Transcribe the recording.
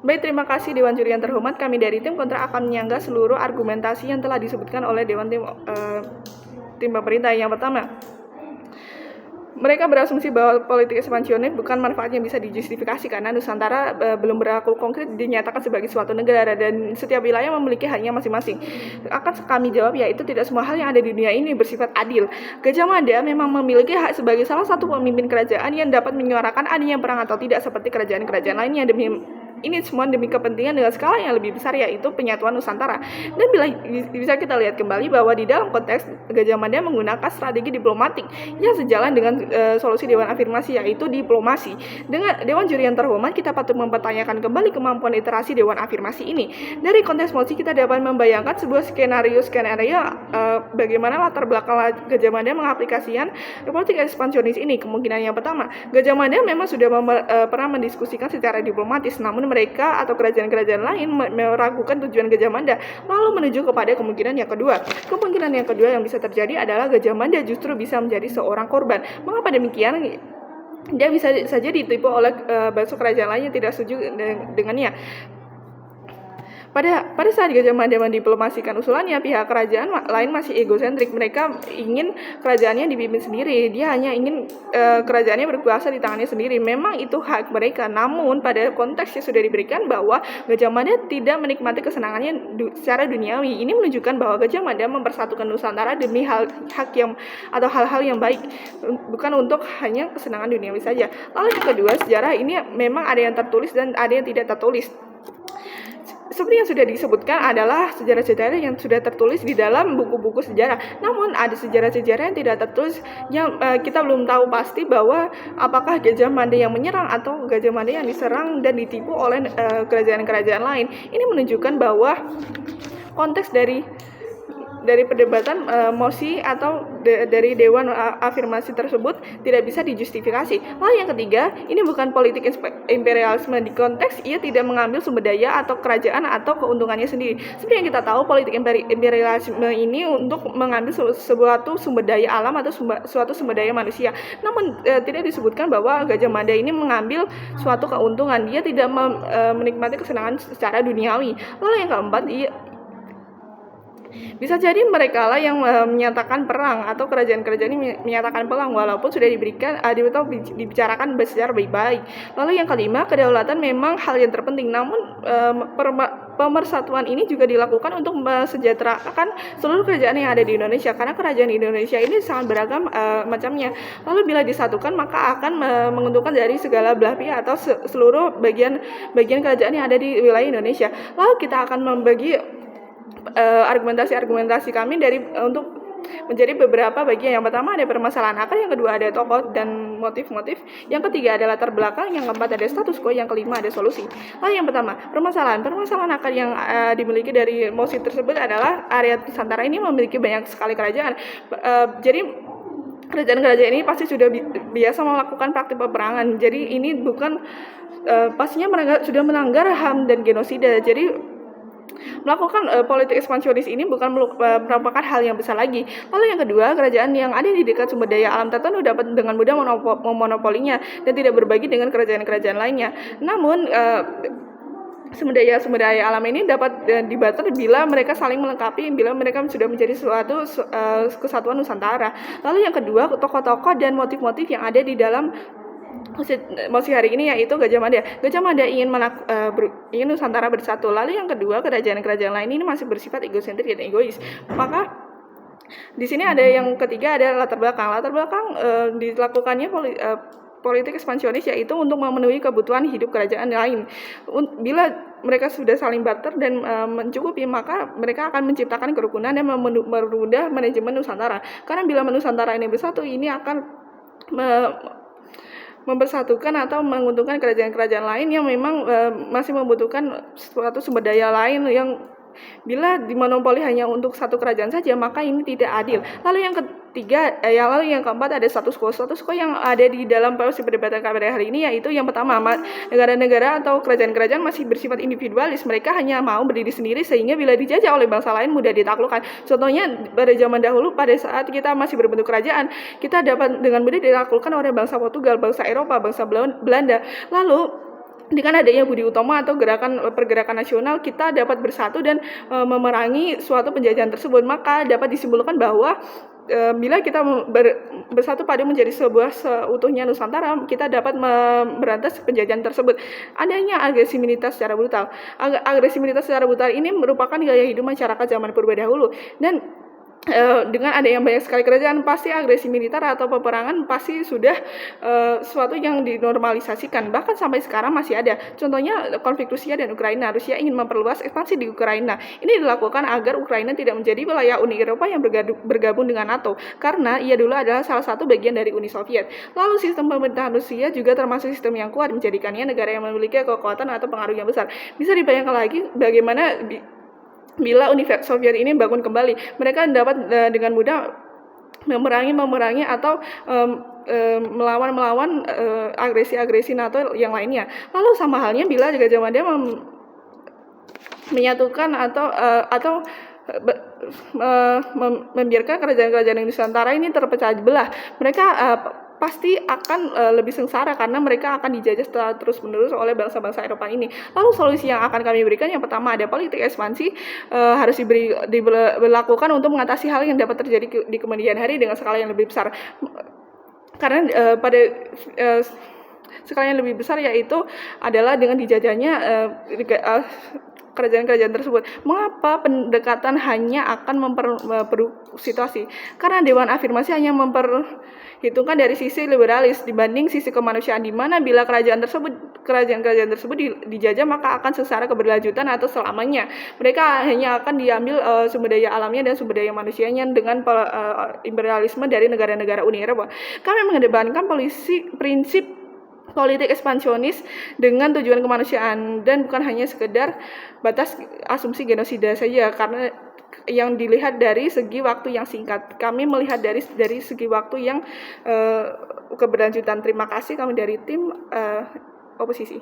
Baik, terima kasih Dewan Juri yang terhormat. Kami dari tim kontra akan menyanggah seluruh argumentasi yang telah disebutkan oleh Dewan tim pemerintah. Yang pertama, mereka berasumsi bahwa politik ekspansionis bukan manfaatnya bisa dijustifikasi karena Nusantara belum berlaku konkret dinyatakan sebagai suatu negara dan setiap wilayah memiliki haknya masing-masing. Akan kami jawab ya, itu tidak semua hal yang ada di dunia ini bersifat adil. Gajah Mada memang memiliki hak sebagai salah satu pemimpin kerajaan yang dapat menyuarakan adanya perang atau tidak seperti kerajaan-kerajaan lainnya. Ini semua demi kepentingan dengan skala yang lebih besar, yaitu penyatuan Nusantara. Dan bisa kita lihat kembali bahwa di dalam konteks Gajah Mada menggunakan strategi diplomatik yang sejalan dengan solusi Dewan Afirmasi, yaitu diplomasi. Dengan Dewan Juri yang terhormat, kita patut mempertanyakan kembali kemampuan literasi Dewan Afirmasi ini. Dari konteks mosi kita dapat membayangkan sebuah skenario bagaimana latar belakang Gajah Mada mengaplikasikan politik ekspansionis ini. Kemungkinan yang pertama, Gajah Mada memang sudah pernah mendiskusikan secara diplomatis, namun mereka atau kerajaan-kerajaan lain meragukan tujuan Gajah Mada, lalu menuju kepada kemungkinan yang kedua. Kemungkinan yang kedua yang bisa terjadi adalah Gajah Mada justru bisa menjadi seorang korban. Mengapa demikian? Dia bisa saja ditipu oleh bangsa kerajaan lain yang tidak setuju dengannya. Pada saat Gajah Mada mendiplomasikan usulannya, pihak kerajaan lain masih egosentrik. Mereka ingin kerajaannya dipimpin sendiri. Dia hanya ingin kerajaannya berkuasa di tangannya sendiri. Memang itu hak mereka. Namun pada konteks yang sudah diberikan bahwa Gajah Mada tidak menikmati kesenangannya secara duniawi. Ini menunjukkan bahwa Gajah Mada mempersatukan Nusantara demi hal-hal yang baik, bukan untuk hanya kesenangan duniawi saja. Lalu yang kedua, sejarah ini memang ada yang tertulis dan ada yang tidak tertulis. Seperti yang sudah disebutkan adalah sejarah-sejarah yang sudah tertulis di dalam buku-buku sejarah. Namun ada sejarah-sejarah yang tidak tertulis yang kita belum tahu pasti bahwa apakah Gajah Mada yang menyerang atau Gajah Mada yang diserang dan ditipu oleh kerajaan-kerajaan lain. Ini menunjukkan bahwa konteks dari perdebatan mosi atau dari Dewan Afirmasi tersebut tidak bisa dijustifikasi. Lalu yang ketiga, ini bukan politik imperialisme di konteks ia tidak mengambil sumber daya atau kerajaan atau keuntungannya sendiri. Seperti yang kita tahu, politik imperialisme ini untuk mengambil suatu sumber daya alam atau suatu sumber daya manusia. Namun tidak disebutkan bahwa Gajah Mada ini mengambil suatu keuntungan. Dia tidak menikmati kesenangan secara duniawi. Lalu yang keempat, bisa jadi mereka lah yang menyatakan perang atau kerajaan-kerajaan ini menyatakan perang walaupun sudah dibicarakan secara baik-baik. Lalu yang kelima, kedaulatan memang hal yang terpenting. Namun pemersatuan ini juga dilakukan untuk mesejahterakan seluruh kerajaan yang ada di Indonesia, karena kerajaan Indonesia ini sangat beragam macamnya. Lalu bila disatukan maka akan menguntungkan dari segala belah pihak atau seluruh bagian kerajaan yang ada di wilayah Indonesia. Lalu kita akan membagi argumentasi kami untuk menjadi beberapa bagian. Yang pertama ada permasalahan akar, yang kedua ada tokoh dan motif-motif, yang ketiga ada latar belakang, yang keempat ada status quo, yang kelima ada solusi. Lalu yang pertama, permasalahan akar yang dimiliki dari mosi tersebut adalah area Nusantara ini memiliki banyak sekali kerajaan. Jadi kerajaan-kerajaan ini pasti sudah biasa melakukan praktik peperangan. Jadi ini bukan pastinya sudah melanggar HAM dan genosida. Jadi melakukan politik ekspansionis ini bukan merupakan hal yang besar lagi. Lalu yang kedua, kerajaan yang ada di dekat sumber daya alam tertentu dapat dengan mudah memonopolinya dan tidak berbagi dengan kerajaan-kerajaan lainnya. Namun sumber daya alam ini dapat dibater bila mereka saling melengkapi, bila mereka sudah menjadi suatu kesatuan Nusantara. Lalu yang kedua, tokoh-tokoh dan motif-motif yang ada di dalam mosi hari ini yaitu Gajah Mada. Gajah Mada ingin Nusantara bersatu. Lalu yang kedua, kerajaan-kerajaan lain ini masih bersifat egosentrik dan egois. Maka di sini ada yang ketiga, ada latar belakang. Latar belakang dilakukannya politik ekspansionis yaitu untuk memenuhi kebutuhan hidup kerajaan lain. Bila mereka sudah saling barter dan mencukupi, maka mereka akan menciptakan kerukunan dan mempermudah manajemen Nusantara. Karena bila Nusantara ini bersatu, ini akan mempersatukan atau menguntungkan kerajaan-kerajaan lain yang memang masih membutuhkan suatu sumber daya lain yang bila dimonopoli hanya untuk satu kerajaan saja, maka ini tidak adil. Lalu yang ketiga, lalu yang keempat ada status quo yang ada di dalam proses perdebatan pada hari ini, yaitu yang pertama, negara-negara atau kerajaan-kerajaan masih bersifat individualis. Mereka hanya mau berdiri sendiri sehingga bila dijajah oleh bangsa lain mudah ditaklukkan. Contohnya pada zaman dahulu, pada saat kita masih berbentuk kerajaan, kita dapat dengan mudah ditaklukkan oleh bangsa Portugal, bangsa Eropa, bangsa Belanda. Lalu dengan adanya Budi Utomo atau pergerakan nasional, kita dapat bersatu dan memerangi suatu penjajahan tersebut. Maka dapat disimpulkan bahwa bila kita bersatu padu menjadi sebuah seutuhnya Nusantara, kita dapat memberantas penjajahan tersebut. Adanya agresi militer secara brutal. Agresi militer secara brutal ini merupakan gaya hidup masyarakat zaman purba dahulu, dan dengan ada yang banyak sekali kerajaan, pasti agresi militer atau peperangan pasti sudah sesuatu yang dinormalisasikan. Bahkan sampai sekarang masih ada. Contohnya konflik Rusia dan Ukraina. Rusia ingin memperluas ekspansi di Ukraina. Ini dilakukan agar Ukraina tidak menjadi wilayah Uni Eropa yang bergabung dengan NATO, karena ia dulu adalah salah satu bagian dari Uni Soviet. Lalu sistem pemerintahan Rusia juga termasuk sistem yang kuat, menjadikannya negara yang memiliki kekuatan atau pengaruh yang besar. Bisa dibayangkan lagi bagaimana bila Uni Soviet ini bangun kembali, mereka dapat dengan mudah memerangi atau melawan agresi-agresi NATO yang lainnya. Lalu sama halnya bila Gajah Mada menyatukan atau membiarkan kerajaan-kerajaan di Nusantara ini terpecah belah, mereka pasti akan lebih sengsara karena mereka akan dijajah terus-menerus oleh bangsa-bangsa Eropa ini. Lalu solusi yang akan kami berikan, yang pertama ada politik ekspansi harus diberlakukan untuk mengatasi hal yang dapat terjadi di kemudian hari dengan skala yang lebih besar. Karena pada skala yang lebih besar yaitu adalah dengan dijajahnya kerajaan-kerajaan tersebut. Mengapa pendekatan hanya akan memperburuk situasi? Karena Dewan Afirmasi hanya memperhitungkan dari sisi liberalis dibanding sisi kemanusiaan, di mana bila kerajaan-kerajaan tersebut dijajah maka akan sengsara keberlanjutan atau selamanya. Mereka hanya akan diambil sumber daya alamnya dan sumber daya manusianya dengan imperialisme dari negara-negara Uni Eropa. Kami mengedepankan prinsip politik ekspansionis dengan tujuan kemanusiaan dan bukan hanya sekedar batas asumsi genosida saja, karena yang dilihat dari segi waktu yang singkat. Kami melihat dari segi waktu yang keberlanjutan. Terima kasih, kami dari tim oposisi.